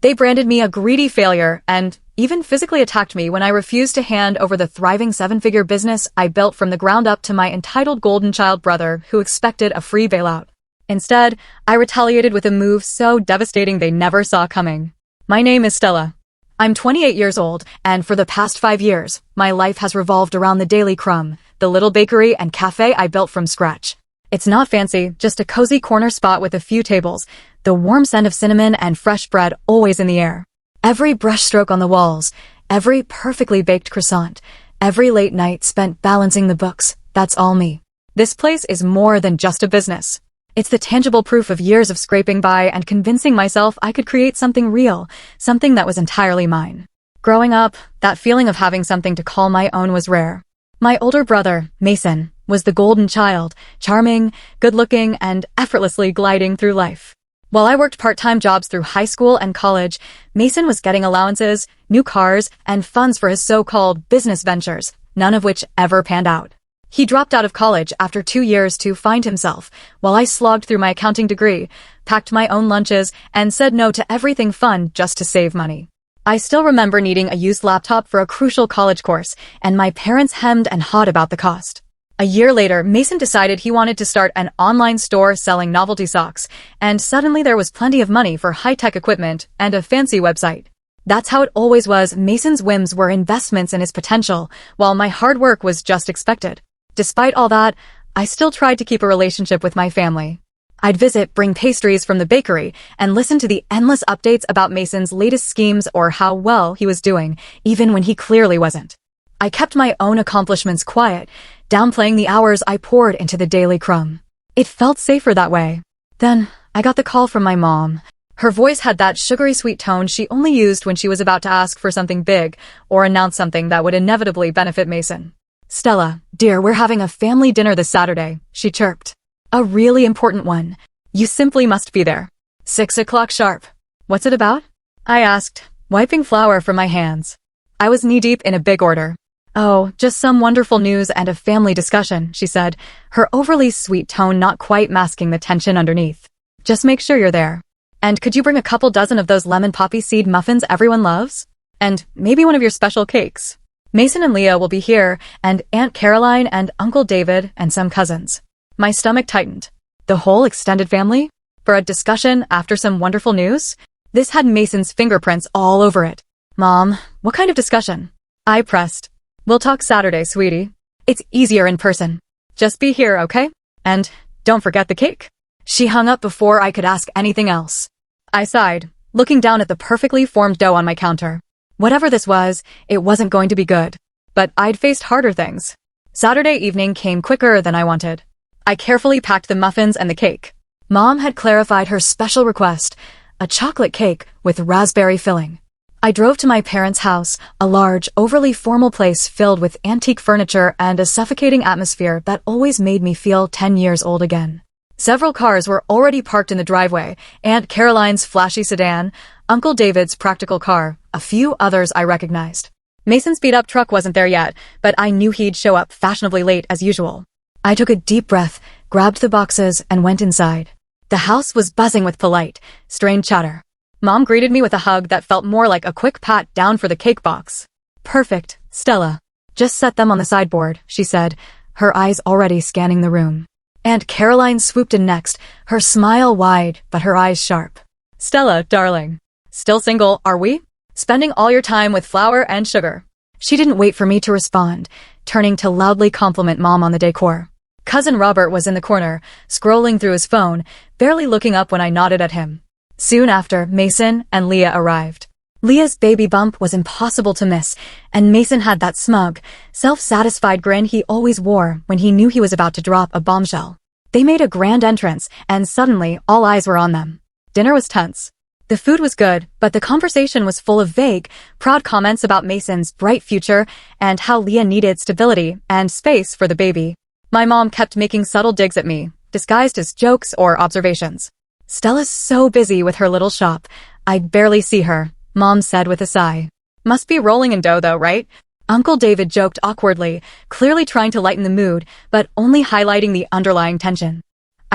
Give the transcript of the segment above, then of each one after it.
They branded me a greedy failure and even physically attacked me when I refused to hand over the thriving seven-figure business I built from the ground up to my entitled golden child brother who expected a free bailout. Instead, I retaliated with a move so devastating they never saw coming. My name is Stella. I'm 28 years old, and for the past 5 years, my life has revolved around the Daily Crumb, the little bakery and cafe I built from scratch. It's not fancy, just a cozy corner spot with a few tables, the warm scent of cinnamon and fresh bread always in the air. Every brushstroke on the walls, every perfectly baked croissant, every late night spent balancing the books, that's all me. This place is more than just a business. It's the tangible proof of years of scraping by and convincing myself I could create something real, something that was entirely mine. Growing up, that feeling of having something to call my own was rare. My older brother, Mason, was the golden child, charming, good-looking, and effortlessly gliding through life. While I worked part-time jobs through high school and college, Mason was getting allowances, new cars, and funds for his so-called business ventures, none of which ever panned out. He dropped out of college after 2 years to find himself, while I slogged through my accounting degree, packed my own lunches, and said no to everything fun just to save money. I still remember needing a used laptop for a crucial college course, and my parents hemmed and hawed about the cost. A year later, Mason decided he wanted to start an online store selling novelty socks, and suddenly there was plenty of money for high-tech equipment and a fancy website. That's how it always was. Mason's whims were investments in his potential, while my hard work was just expected. Despite all that, I still tried to keep a relationship with my family. I'd visit, bring pastries from the bakery, and listen to the endless updates about Mason's latest schemes or how well he was doing, even when he clearly wasn't. I kept my own accomplishments quiet, downplaying the hours I poured into the Daily Crumb. It felt safer that way. Then, I got the call from my mom. Her voice had that sugary sweet tone she only used when she was about to ask for something big or announce something that would inevitably benefit Mason. "Stella, dear, we're having a family dinner this Saturday," she chirped. "A really important one. You simply must be there. 6 o'clock sharp." "What's it about?" I asked, wiping flour from my hands. I was knee-deep in a big order. "Oh, just some wonderful news and a family discussion," she said, her overly sweet tone not quite masking the tension underneath. "Just make sure you're there. And could you bring a couple dozen of those lemon poppy seed muffins everyone loves? And maybe one of your special cakes. Mason and Leah will be here, and Aunt Caroline and Uncle David and some cousins." My stomach tightened. The whole extended family? For a discussion after some wonderful news? This had Mason's fingerprints all over it. "Mom, what kind of discussion?" I pressed. "We'll talk Saturday, sweetie. It's easier in person. Just be here, okay? And don't forget the cake." She hung up before I could ask anything else. I sighed, looking down at the perfectly formed dough on my counter. Whatever this was, it wasn't going to be good. But I'd faced harder things. Saturday evening came quicker than I wanted. I carefully packed the muffins and the cake. Mom had clarified her special request, a chocolate cake with raspberry filling. I drove to my parents' house, a large, overly formal place filled with antique furniture and a suffocating atmosphere that always made me feel 10 years old again. Several cars were already parked in the driveway, Aunt Caroline's flashy sedan, Uncle David's practical car, a few others I recognized. Mason's beat-up truck wasn't there yet, but I knew he'd show up fashionably late as usual. I took a deep breath, grabbed the boxes, and went inside. The house was buzzing with polite, strained chatter. Mom greeted me with a hug that felt more like a quick pat down for the cake box. "Perfect, Stella. Just set them on the sideboard," she said, her eyes already scanning the room. Aunt Caroline swooped in next, her smile wide but her eyes sharp. "Stella, darling. Still single, are we? Spending all your time with flour and sugar." She didn't wait for me to respond, turning to loudly compliment Mom on the decor. Cousin Robert was in the corner, scrolling through his phone, barely looking up when I nodded at him. Soon after, Mason and Leah arrived. Leah's baby bump was impossible to miss, and Mason had that smug, self-satisfied grin he always wore when he knew he was about to drop a bombshell. They made a grand entrance, and suddenly all eyes were on them. Dinner was tense. The food was good, but the conversation was full of vague, proud comments about Mason's bright future and how Leah needed stability and space for the baby. My mom kept making subtle digs at me, disguised as jokes or observations. "Stella's so busy with her little shop. I'd barely see her," Mom said with a sigh. "Must be rolling in dough though, right?" Uncle David joked awkwardly, clearly trying to lighten the mood, but only highlighting the underlying tension.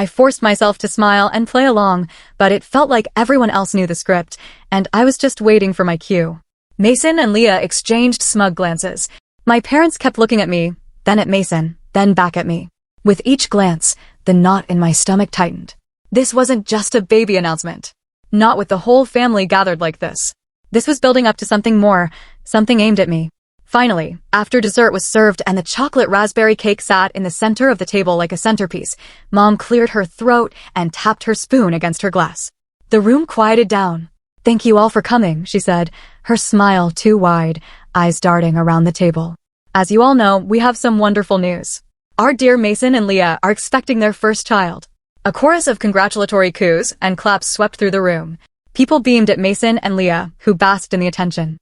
I forced myself to smile and play along, but it felt like everyone else knew the script, and I was just waiting for my cue. Mason and Leah exchanged smug glances. My parents kept looking at me, then at Mason, then back at me. With each glance, the knot in my stomach tightened. This wasn't just a baby announcement. Not with the whole family gathered like this. This was building up to something more, something aimed at me. Finally, after dessert was served and the chocolate raspberry cake sat in the center of the table like a centerpiece, Mom cleared her throat and tapped her spoon against her glass. The room quieted down. "Thank you all for coming," she said, her smile too wide, eyes darting around the table. "As you all know, we have some wonderful news. Our dear Mason and Leah are expecting their first child." A chorus of congratulatory coos and claps swept through the room. People beamed at Mason and Leah, who basked in the attention.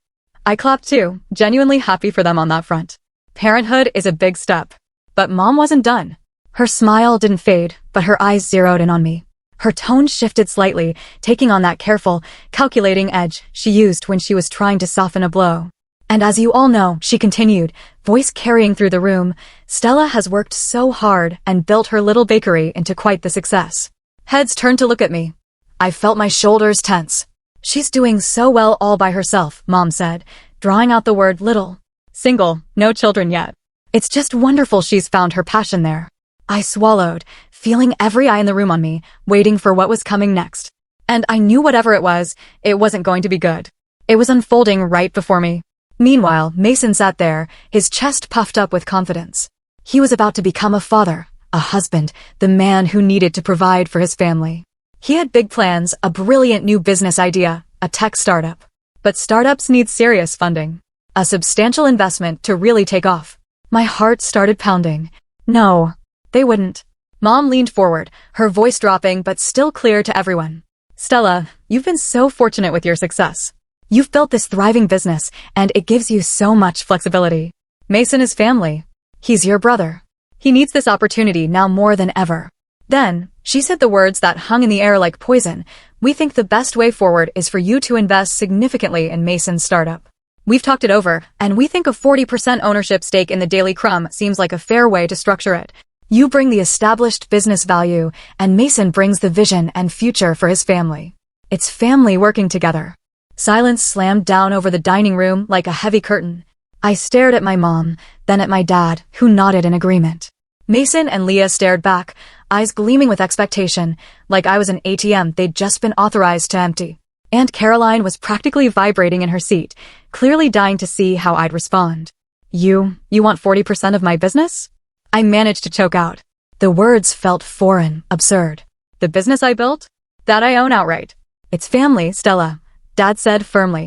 I clapped too, genuinely happy for them on that front. Parenthood is a big step. But Mom wasn't done. Her smile didn't fade, but her eyes zeroed in on me. Her tone shifted slightly, taking on that careful, calculating edge she used when she was trying to soften a blow. "And as you all know," she continued, voice carrying through the room, "Stella has worked so hard and built her little bakery into quite the success." Heads turned to look at me. I felt my shoulders tense. "She's doing so well all by herself," Mom said, drawing out the word little. "Single, no children yet. It's just wonderful she's found her passion there." I swallowed, feeling every eye in the room on me, waiting for what was coming next. And I knew whatever it wasn't going to be good. It was unfolding right before me. Meanwhile, Mason sat there, his chest puffed up with confidence. He was about to become a father, a husband, the man who needed to provide for his family. He had big plans, a brilliant new business idea, a tech startup. But startups need serious funding. A substantial investment to really take off. My heart started pounding. No, they wouldn't. Mom leaned forward, her voice dropping but still clear to everyone. "Stella, you've been so fortunate with your success. You've built this thriving business, and it gives you so much flexibility. Mason is family. He's your brother. He needs this opportunity now more than ever." Then, she said the words that hung in the air like poison. "We think the best way forward is for you to invest significantly in Mason's startup. We've talked it over, and we think a 40% ownership stake in the Daily Crumb seems like a fair way to structure it. You bring the established business value, and Mason brings the vision and future for his family. It's family working together." Silence slammed down over the dining room like a heavy curtain. I stared at my mom, then at my dad, who nodded in agreement. Mason and Leah stared back, eyes gleaming with expectation, like I was an ATM they'd just been authorized to empty. Aunt Caroline was practically vibrating in her seat, clearly dying to see how I'd respond. You want 40% of my business?" I managed to choke out. The words felt foreign, absurd. "The business I built? That I own outright. It's family, Stella," Dad said firmly.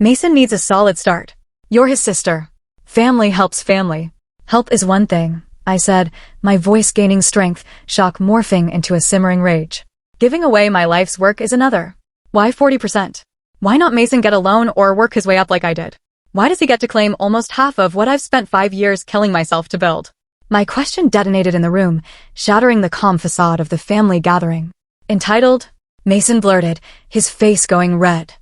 "Mason needs a solid start. You're his sister. Family helps family." "Help is one thing," I said, my voice gaining strength, shock morphing into a simmering rage. "Giving away my life's work is another. Why 40%? Why not Mason get a loan or work his way up like I did? Why does he get to claim almost half of what I've spent 5 years killing myself to build?" My question detonated in the room, shattering the calm facade of the family gathering. "Entitled?" Mason blurted, his face going red.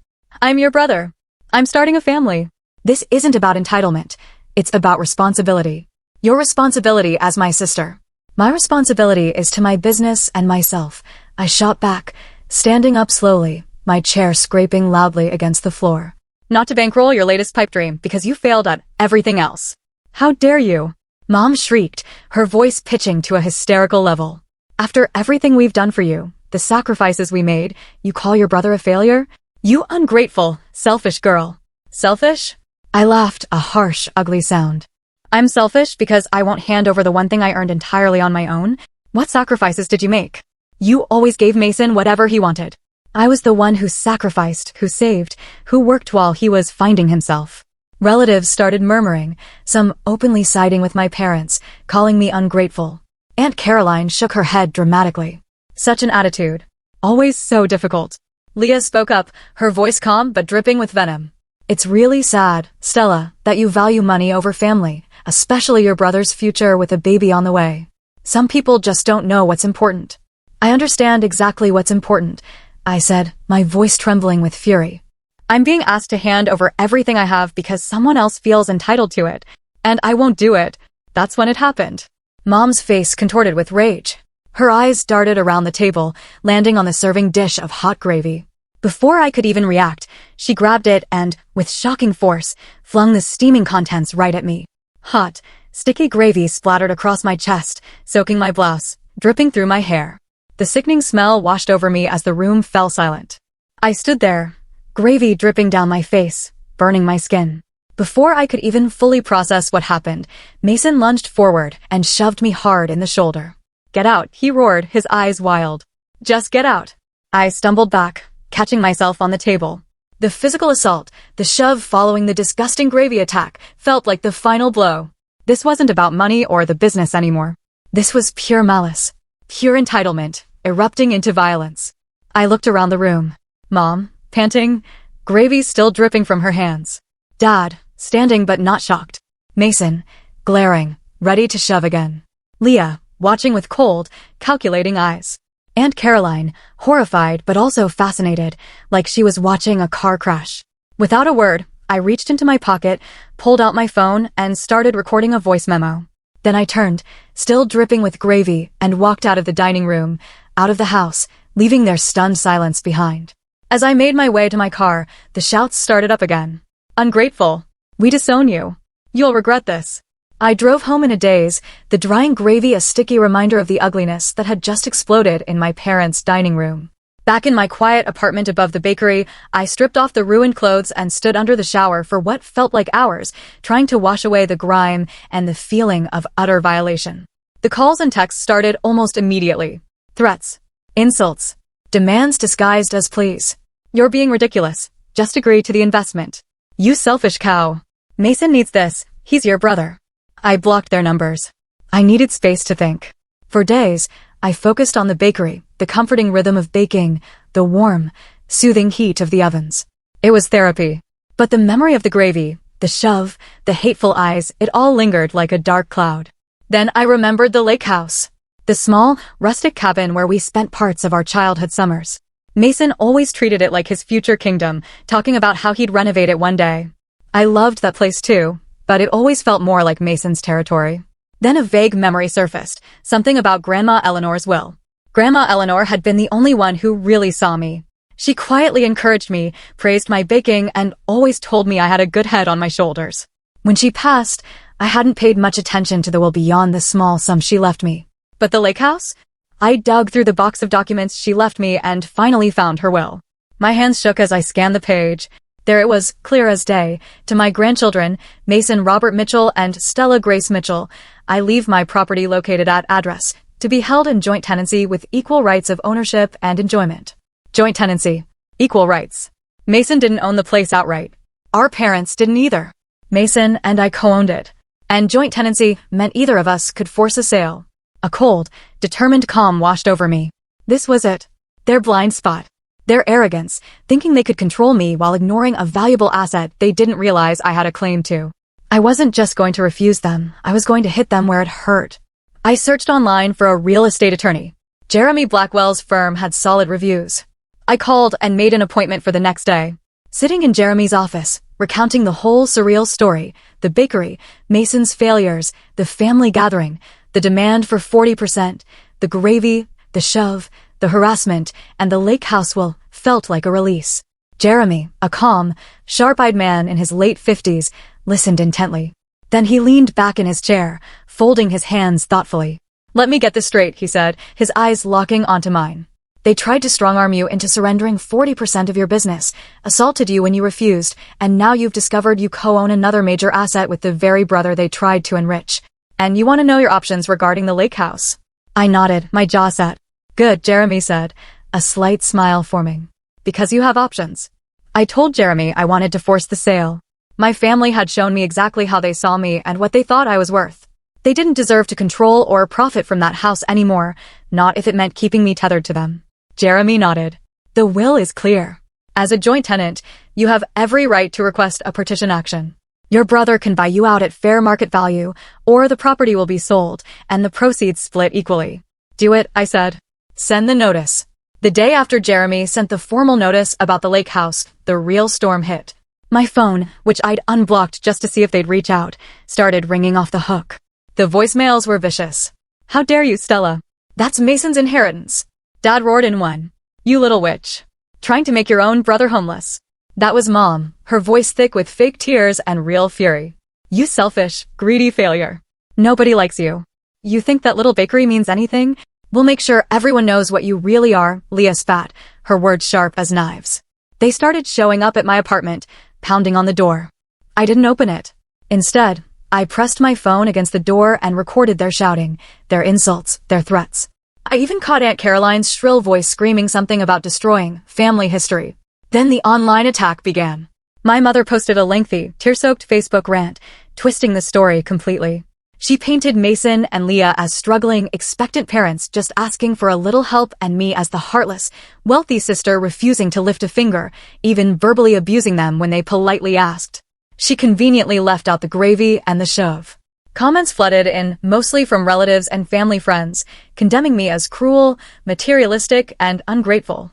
"I'm your brother. I'm starting a family. This isn't about entitlement. It's about responsibility. Your responsibility as my sister. My responsibility is to my business and myself." I shot back, standing up slowly, my chair scraping loudly against the floor. "Not to bankroll your latest pipe dream because you failed at everything else. How dare you?" Mom shrieked, her voice pitching to a hysterical level. "After everything we've done for you, the sacrifices we made, you call your brother a failure? You ungrateful, selfish girl." "Selfish?" I laughed, a harsh, ugly sound. "I'm selfish because I won't hand over the one thing I earned entirely on my own? What sacrifices did you make? You always gave Mason whatever he wanted. I was the one who sacrificed, who saved, who worked while he was finding himself." Relatives started murmuring, some openly siding with my parents, calling me ungrateful. Aunt Caroline shook her head dramatically. "Such an attitude. Always so difficult." Leah spoke up, her voice calm but dripping with venom. "It's really sad, Stella, that you value money over family, especially your brother's future with a baby on the way. Some people just don't know what's important." "I understand exactly what's important," I said, my voice trembling with fury. "I'm being asked to hand over everything I have because someone else feels entitled to it, and I won't do it. That's when it happened." Mom's face contorted with rage. Her eyes darted around the table, landing on the serving dish of hot gravy. Before I could even react, she grabbed it and, with shocking force, flung the steaming contents right at me. Hot, sticky gravy splattered across my chest, soaking my blouse, dripping through my hair. The sickening smell washed over me as the room fell silent. I stood there, gravy dripping down my face, burning my skin. Before I could even fully process what happened, Mason lunged forward and shoved me hard in the shoulder. "Get out," he roared, his eyes wild. "Just get out." I stumbled back, catching myself on the table. The physical assault, the shove following the disgusting gravy attack, felt like the final blow. This wasn't about money or the business anymore. This was pure malice, pure entitlement, erupting into violence. I looked around the room. Mom, panting, gravy still dripping from her hands. Dad, standing but not shocked. Mason, glaring, ready to shove again. Leah, watching with cold, calculating eyes. Aunt Caroline, horrified but also fascinated, like she was watching a car crash. Without a word, I reached into my pocket, pulled out my phone, and started recording a voice memo. Then I turned, still dripping with gravy, and walked out of the dining room, out of the house, leaving their stunned silence behind. As I made my way to my car, the shouts started up again. "Ungrateful. We disown you. You'll regret this." I drove home in a daze, the drying gravy a sticky reminder of the ugliness that had just exploded in my parents' dining room. Back in my quiet apartment above the bakery, I stripped off the ruined clothes and stood under the shower for what felt like hours, trying to wash away the grime and the feeling of utter violation. The calls and texts started almost immediately. Threats, insults, demands disguised as pleas. "You're being ridiculous. Just agree to the investment. You selfish cow. Mason needs this. He's your brother." I blocked their numbers. I needed space to think. For days, I focused on the bakery, the comforting rhythm of baking, the warm, soothing heat of the ovens. It was therapy. But the memory of the gravy, the shove, the hateful eyes, it all lingered like a dark cloud. Then I remembered the lake house. The small, rustic cabin where we spent parts of our childhood summers. Mason always treated it like his future kingdom, talking about how he'd renovate it one day. I loved that place too, but it always felt more like Mason's territory. Then a vague memory surfaced, something about Grandma Eleanor's will. Grandma Eleanor had been the only one who really saw me. She quietly encouraged me, praised my baking, and always told me I had a good head on my shoulders. When she passed, I hadn't paid much attention to the will beyond the small sum she left me. But the lake house? I dug through the box of documents she left me and finally found her will. My hands shook as I scanned the page. There it was, clear as day. To my grandchildren, Mason Robert Mitchell and Stella Grace Mitchell, I leave my property located at address, to be held in joint tenancy with equal rights of ownership and enjoyment. Joint tenancy. Equal rights. Mason didn't own the place outright. Our parents didn't either. Mason and I co-owned it. And joint tenancy meant either of us could force a sale. A cold, determined calm washed over me. This was it. Their blind spot. Their arrogance, thinking they could control me while ignoring a valuable asset they didn't realize I had a claim to. I wasn't just going to refuse them, I was going to hit them where it hurt. I searched online for a real estate attorney. Jeremy Blackwell's firm had solid reviews. I called and made an appointment for the next day. Sitting in Jeremy's office, recounting the whole surreal story, the bakery, Mason's failures, the family gathering, the demand for 40%, the gravy, the shove, the harassment, and the lake house will felt like a release. Jeremy, a calm, sharp-eyed man in his late 50s, listened intently. Then he leaned back in his chair, folding his hands thoughtfully. "Let me get this straight," he said, his eyes locking onto mine. "They tried to strong-arm you into surrendering 40% of your business, assaulted you when you refused, and now you've discovered you co-own another major asset with the very brother they tried to enrich. And you want to know your options regarding the lake house?" I nodded, my jaw set. "Good," Jeremy said, a slight smile forming. "Because you have options." I told Jeremy I wanted to force the sale. My family had shown me exactly how they saw me and what they thought I was worth. They didn't deserve to control or profit from that house anymore, not if it meant keeping me tethered to them. Jeremy nodded. "The will is clear. As a joint tenant, you have every right to request a partition action. Your brother can buy you out at fair market value, or the property will be sold, and the proceeds split equally." "Do it," I said. "Send the notice." The day after Jeremy sent the formal notice about the lake house, the real storm hit. My phone, which I'd unblocked just to see if they'd reach out, started ringing off the hook. The voicemails were vicious. "How dare you, Stella? That's Mason's inheritance. Dad roared in one. You little witch. Trying to make your own brother homeless. That was Mom, her voice thick with fake tears and real fury. You selfish, greedy failure. Nobody likes you. You think that little bakery means anything? We'll make sure everyone knows what you really are, Leah spat, her words sharp as knives. They started showing up at my apartment, pounding on the door. I didn't open it. Instead, I pressed my phone against the door and recorded their shouting, their insults, their threats. I even caught Aunt Caroline's shrill voice screaming something about destroying family history. Then the online attack began. My mother posted a lengthy, tear-soaked Facebook rant, twisting the story completely. She painted Mason and Leah as struggling, expectant parents just asking for a little help and me as the heartless, wealthy sister refusing to lift a finger, even verbally abusing them when they politely asked. She conveniently left out the gravy and the shove. Comments flooded in, mostly from relatives and family friends, condemning me as cruel, materialistic, and ungrateful.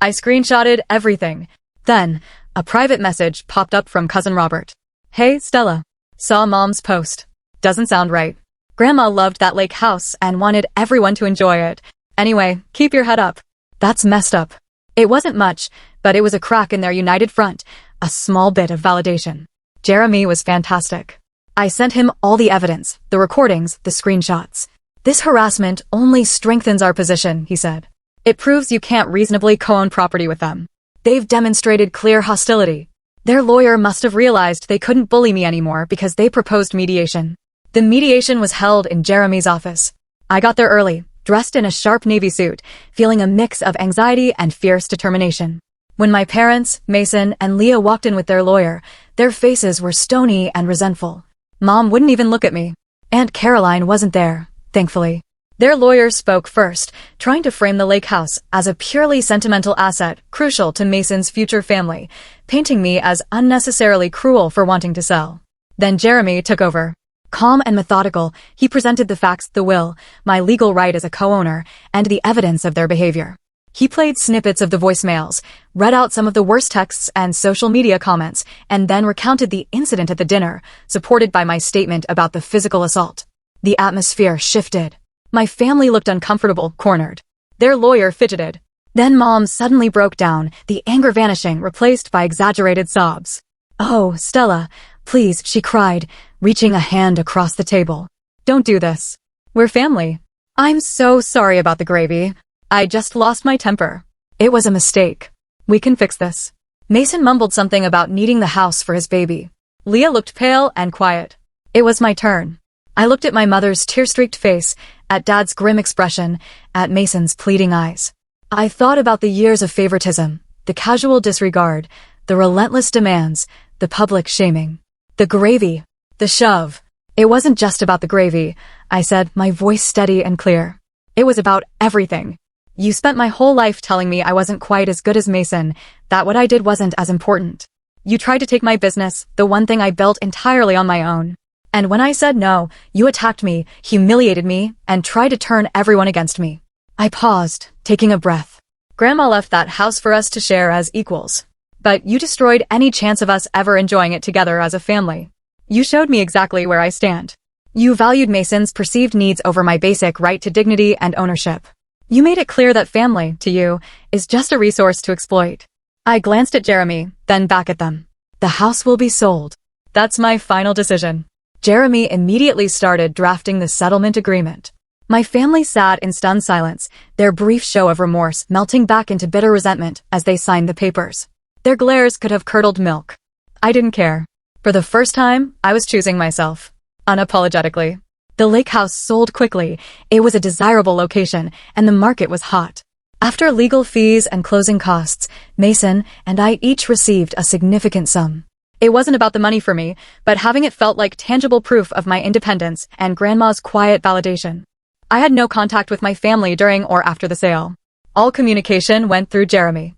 I screenshotted everything. Then, a private message popped up from Cousin Robert. Hey, Stella. Saw Mom's post. Doesn't sound right. Grandma loved that lake house and wanted everyone to enjoy it. Anyway, keep your head up. That's messed up. It wasn't much, but it was a crack in their united front, a small bit of validation. Jeremy was fantastic. I sent him all the evidence, the recordings, the screenshots. This harassment only strengthens our position, he said. It proves you can't reasonably co-own property with them. They've demonstrated clear hostility. Their lawyer must have realized they couldn't bully me anymore because they proposed mediation. The mediation was held in Jeremy's office. I got there early, dressed in a sharp navy suit, feeling a mix of anxiety and fierce determination. When my parents, Mason, and Leah walked in with their lawyer, their faces were stony and resentful. Mom wouldn't even look at me. Aunt Caroline wasn't there, thankfully. Their lawyer spoke first, trying to frame the lake house as a purely sentimental asset crucial to Mason's future family, painting me as unnecessarily cruel for wanting to sell. Then Jeremy took over. Calm and methodical, he presented the facts, the will, my legal right as a co-owner, and the evidence of their behavior. He played snippets of the voicemails, read out some of the worst texts and social media comments, and then recounted the incident at the dinner, supported by my statement about the physical assault. The atmosphere shifted. My family looked uncomfortable, cornered. Their lawyer fidgeted. Then Mom suddenly broke down, the anger vanishing, replaced by exaggerated sobs. Oh, Stella, please, she cried, reaching a hand across the table. Don't do this. We're family. I'm so sorry about the gravy. I just lost my temper. It was a mistake. We can fix this. Mason mumbled something about needing the house for his baby. Leah looked pale and quiet. It was my turn. I looked at my mother's tear-streaked face, at Dad's grim expression, at Mason's pleading eyes. I thought about the years of favoritism, the casual disregard, the relentless demands, the public shaming. The gravy. The shove. It wasn't just about the gravy, I said, my voice steady and clear. It was about everything. You spent my whole life telling me I wasn't quite as good as Mason, that what I did wasn't as important. You tried to take my business, the one thing I built entirely on my own. And when I said no, you attacked me, humiliated me, and tried to turn everyone against me. I paused, taking a breath. Grandma left that house for us to share as equals. But you destroyed any chance of us ever enjoying it together as a family. You showed me exactly where I stand. You valued Mason's perceived needs over my basic right to dignity and ownership. You made it clear that family, to you, is just a resource to exploit. I glanced at Jeremy, then back at them. The house will be sold. That's my final decision. Jeremy immediately started drafting the settlement agreement. My family sat in stunned silence, their brief show of remorse melting back into bitter resentment as they signed the papers. Their glares could have curdled milk. I didn't care. For the first time, I was choosing myself. Unapologetically. The lake house sold quickly, it was a desirable location, and the market was hot. After legal fees and closing costs, Mason and I each received a significant sum. It wasn't about the money for me, but having it felt like tangible proof of my independence and Grandma's quiet validation. I had no contact with my family during or after the sale. All communication went through Jeremy.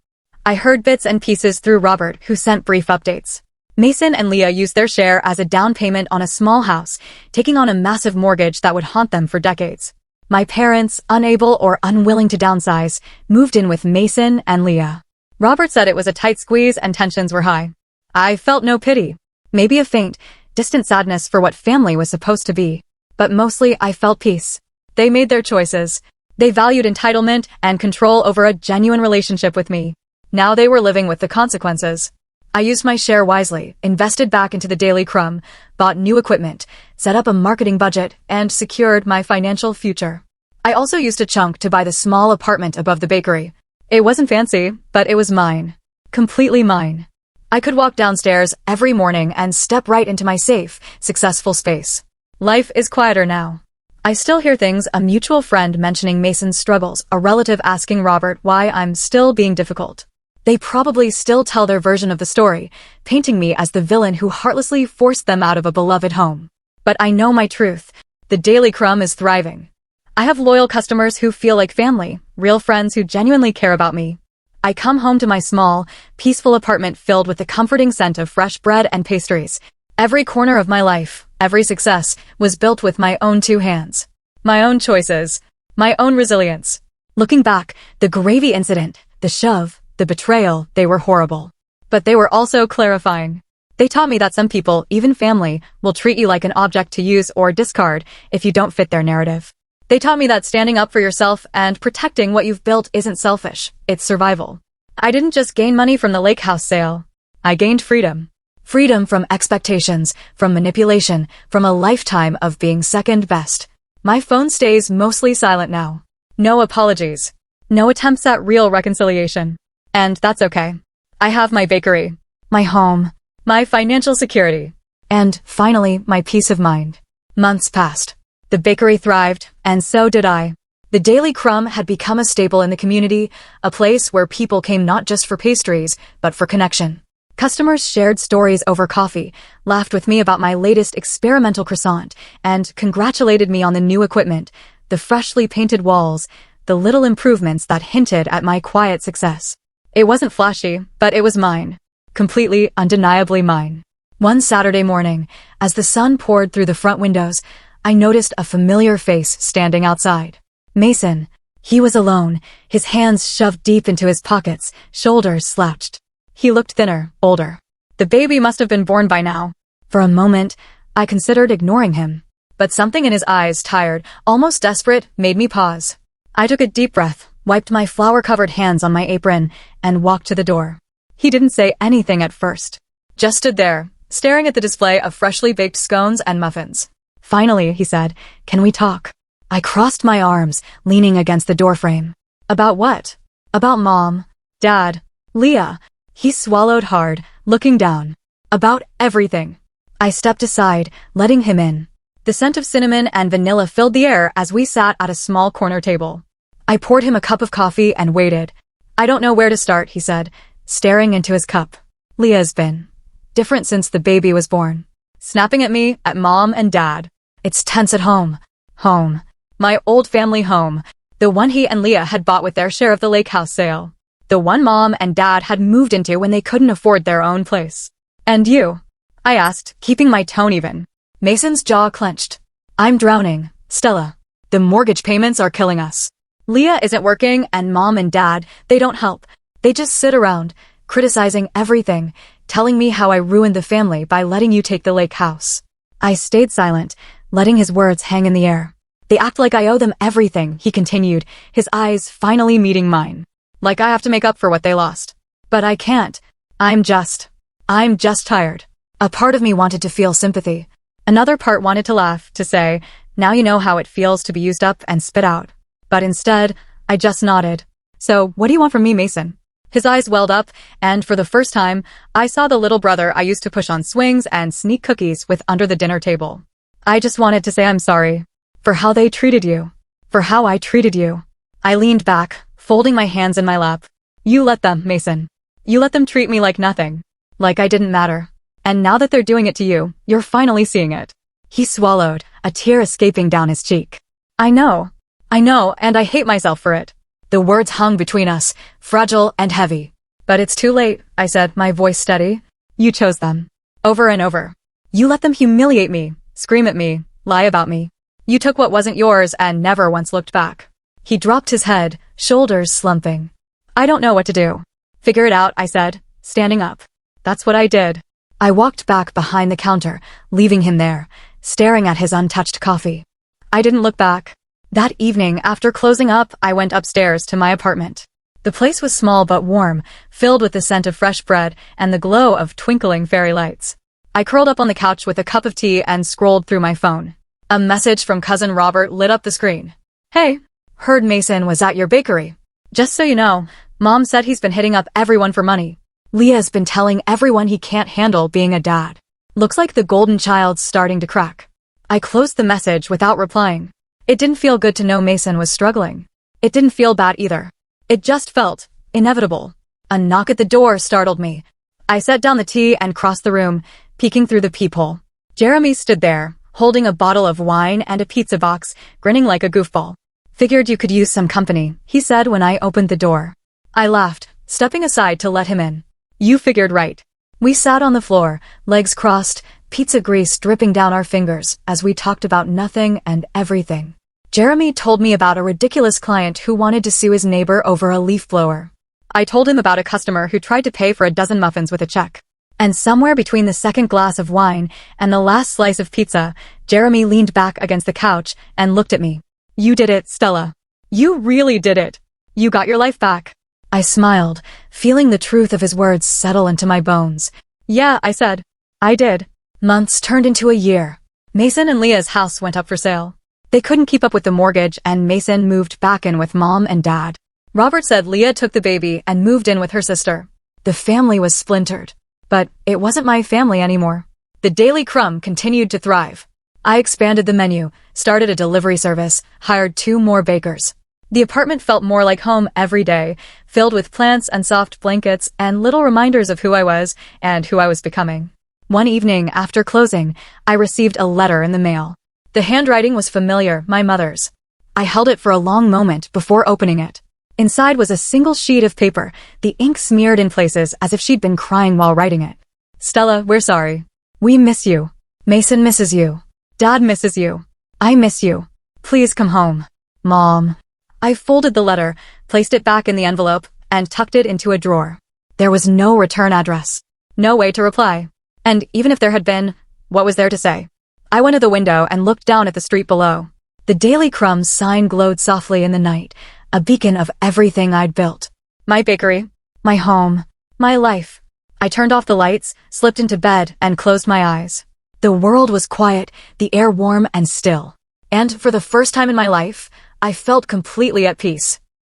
I heard bits and pieces through Robert, who sent brief updates. Mason and Leah used their share as a down payment on a small house, taking on a massive mortgage that would haunt them for decades. My parents, unable or unwilling to downsize, moved in with Mason and Leah. Robert said it was a tight squeeze and tensions were high. I felt no pity. Maybe a faint, distant sadness for what family was supposed to be. But mostly I felt peace. They made their choices. They valued entitlement and control over a genuine relationship with me. Now they were living with the consequences. I used my share wisely, invested back into the Daily Crumb, bought new equipment, set up a marketing budget, and secured my financial future. I also used a chunk to buy the small apartment above the bakery. It wasn't fancy, but it was mine. Completely mine. I could walk downstairs every morning and step right into my safe, successful space. Life is quieter now. I still hear things, a mutual friend mentioning Mason's struggles, a relative asking Robert why I'm still being difficult. They probably still tell their version of the story, painting me as the villain who heartlessly forced them out of a beloved home. But I know my truth. The Daily Crumb is thriving. I have loyal customers who feel like family, real friends who genuinely care about me. I come home to my small, peaceful apartment filled with the comforting scent of fresh bread and pastries. Every corner of my life, every success, was built with my own 2 hands. My own choices. My own resilience. Looking back, the gravy incident, the shove, the betrayal, they were horrible. But they were also clarifying. They taught me that some people, even family, will treat you like an object to use or discard if you don't fit their narrative. They taught me that standing up for yourself and protecting what you've built isn't selfish, it's survival. I didn't just gain money from the lake house sale. I gained freedom. Freedom from expectations, from manipulation, from a lifetime of being second best. My phone stays mostly silent now. No apologies. No attempts at real reconciliation. And that's okay. I have my bakery, my home, my financial security, and finally, my peace of mind. Months passed. The bakery thrived, and so did I. The Daily Crumb had become a staple in the community, a place where people came not just for pastries, but for connection. Customers shared stories over coffee, laughed with me about my latest experimental croissant, and congratulated me on the new equipment, the freshly painted walls, the little improvements that hinted at my quiet success. It wasn't flashy, but it was mine. Completely, undeniably mine. One Saturday morning, as the sun poured through the front windows, I noticed a familiar face standing outside. Mason. He was alone, his hands shoved deep into his pockets, shoulders slouched. He looked thinner, older. The baby must have been born by now. For a moment, I considered ignoring him. But something in his eyes, tired, almost desperate, made me pause. I took a deep breath, wiped my flour-covered hands on my apron, and walked to the door. He didn't say anything at first. Just stood there, staring at the display of freshly baked scones and muffins. Finally, he said, "Can we talk?" I crossed my arms, leaning against the doorframe. About what? About Mom, Dad, Leah. He swallowed hard, looking down. About everything. I stepped aside, letting him in. The scent of cinnamon and vanilla filled the air as we sat at a small corner table. I poured him a cup of coffee and waited. "I don't know where to start," he said, staring into his cup. "Leah's been different since the baby was born. Snapping at me, at Mom and Dad. It's tense at home. Home. My old family home. The one he and Leah had bought with their share of the lake house sale. The one Mom and Dad had moved into when they couldn't afford their own place. And you?" I asked, keeping my tone even. Mason's jaw clenched. "I'm drowning, Stella. The mortgage payments are killing us. Leah isn't working, and Mom and Dad, they don't help. They just sit around, criticizing everything, telling me how I ruined the family by letting you take the lake house." I stayed silent, letting his words hang in the air. "They act like I owe them everything," he continued, his eyes finally meeting mine. "Like I have to make up for what they lost. But I can't. I'm just tired." A part of me wanted to feel sympathy. Another part wanted to laugh, to say, "Now you know how it feels to be used up and spit out." But instead, I just nodded. "So, what do you want from me, Mason?" His eyes welled up, and for the first time, I saw the little brother I used to push on swings and sneak cookies with under the dinner table. "I just wanted to say I'm sorry. For how they treated you. For how I treated you." I leaned back, folding my hands in my lap. "You let them, Mason. You let them treat me like nothing. Like I didn't matter. And now that they're doing it to you, you're finally seeing it." He swallowed, a tear escaping down his cheek. I know, and I hate myself for it." The words hung between us, fragile and heavy. "But it's too late," I said, my voice steady. "You chose them. Over and over. You let them humiliate me, scream at me, lie about me. You took what wasn't yours and never once looked back." He dropped his head, shoulders slumping. "I don't know what to do." "Figure it out," I said, standing up. That's what I did. I walked back behind the counter, leaving him there, staring at his untouched coffee. I didn't look back. That evening, after closing up, I went upstairs to my apartment. The place was small but warm, filled with the scent of fresh bread and the glow of twinkling fairy lights. I curled up on the couch with a cup of tea and scrolled through my phone. A message from cousin Robert lit up the screen. "Hey, heard Mason was at your bakery. Just so you know, Mom said he's been hitting up everyone for money. Leah's been telling everyone he can't handle being a dad. Looks like the golden child's starting to crack." I closed the message without replying. It didn't feel good to know Mason was struggling. It didn't feel bad either. It just felt inevitable. A knock at the door startled me. I set down the tea and crossed the room, peeking through the peephole. Jeremy stood there, holding a bottle of wine and a pizza box, grinning like a goofball. "Figured you could use some company," he said when I opened the door. I laughed, stepping aside to let him in. "You figured right." We sat on the floor, legs crossed, pizza grease dripping down our fingers as we talked about nothing and everything. Jeremy told me about a ridiculous client who wanted to sue his neighbor over a leaf blower. I told him about a customer who tried to pay for a dozen muffins with a check. And somewhere between the second glass of wine and the last slice of pizza, Jeremy leaned back against the couch and looked at me. "You did it, Stella. You really did it. You got your life back." I smiled, feeling the truth of his words settle into my bones. "Yeah," I said. "I did." Months turned into a year. Mason and Leah's house went up for sale. They couldn't keep up with the mortgage, and Mason moved back in with Mom and Dad. Robert said Leah took the baby and moved in with her sister. The family was splintered. But it wasn't my family anymore. The Daily Crumb continued to thrive. I expanded the menu, started a delivery service, hired 2 more bakers. The apartment felt more like home every day, filled with plants and soft blankets and little reminders of who I was and who I was becoming. One evening, after closing, I received a letter in the mail. The handwriting was familiar, my mother's. I held it for a long moment before opening it. Inside was a single sheet of paper, the ink smeared in places as if she'd been crying while writing it. "Stella, we're sorry. We miss you. Mason misses you. Dad misses you. I miss you. Please come home. Mom." I folded the letter, placed it back in the envelope, and tucked it into a drawer. There was no return address. No way to reply. And even if there had been, what was there to say? I went to the window and looked down at the street below. The Daily Crumbs sign glowed softly in the night, a beacon of everything I'd built. My bakery, my home, my life. I turned off the lights, slipped into bed, and closed my eyes. The world was quiet, the air warm and still. And for the first time in my life, I felt completely at peace.